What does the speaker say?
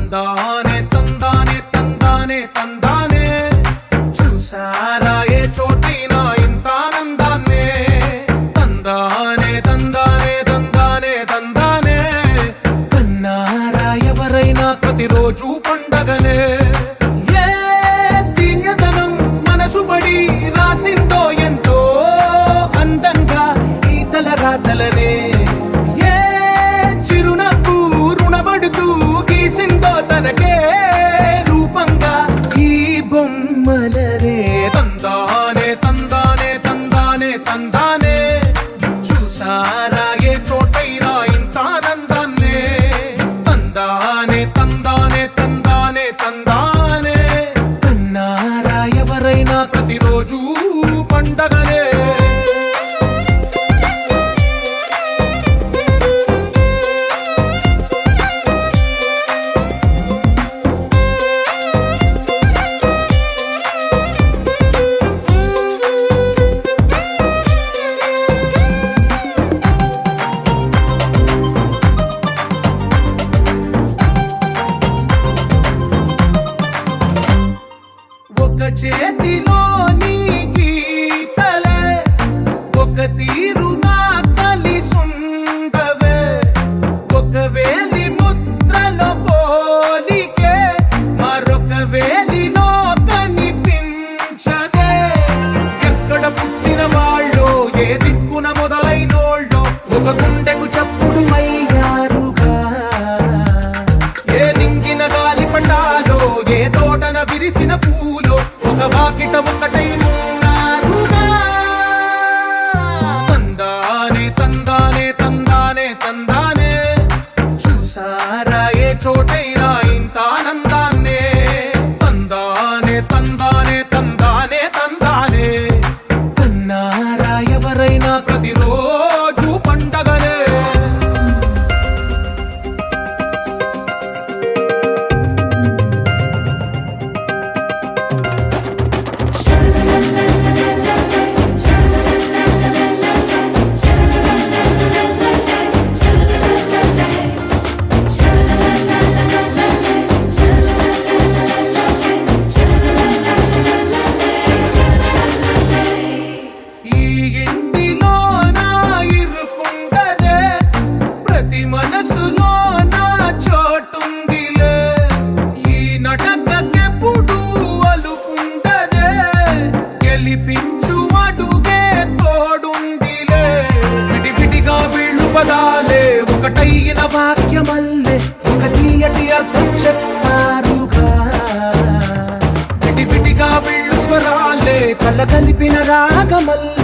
తందానే తందానే తందానే తందానే చూసారా ఏ చోటైనా ఇంత ఆనందాన్నే తందానే తందానే తందానే తందానే కన్నారా ఎవరైనా ప్రతిరోజు పండగనే ఏ తీయదనం మనసు పడి రాసిందో ఎంతో అందంగా ఈ తల రాతలనే ఏ చిరునవ్వు రుణపడుతూ గీసిందో తనకే రూపంగా ఈ బొమ్మలనే తందానే తందానే తందానే తందానే చూసారా ఏ చోటైనా ఇంత ఆనందాన్నే తందానే తందానే తందానే తందానే కన్నారా ఎవరైనా ప్రతిరోజు పండగనే ఒక చేతిలోని గీతలే ఒక తీరుగా కలిసుండవే ఒక వేలి ముద్రలో పోలికే మరొక వేలిలో కనిపించదే ఎక్కడ పుట్టిన వాళ్ళో ఏ దిక్కున మొదలైనోళ్ళో ఒక గుండెకు చప్పుడు అయ్యారుగా ఏ నింగిన గాలి పటాలో ఏ తోటన విరిసిన పూలో ఒక వాకిట ఒకటై ఉన్నారుగా తందానే తందానే తందానే తందానే చూసారా ఏ చోటైనా ఇంత ఆనందాన్నే తందానే తందానే తందానే తందానే కన్నారా ఎవరైనా ప్రతిరోజు పండగనే ఈ ఇంటిలో నా ఇరుకుండదే ప్రతి మనసులో నా చోటుందిలే ఈ నటకెప్పుడు అలుకుండదే గెలిపించు అడుగే తోడుందిలే విడివిడిగా వీళ్ళు పదాలే ఒకటైన వాక్యమల్లే ఒక తీయటి అర్థం చెప్పారుగా విడివిడిగా వీళ్ళు స్వరాలే కల కలిపిన రాగమల్లే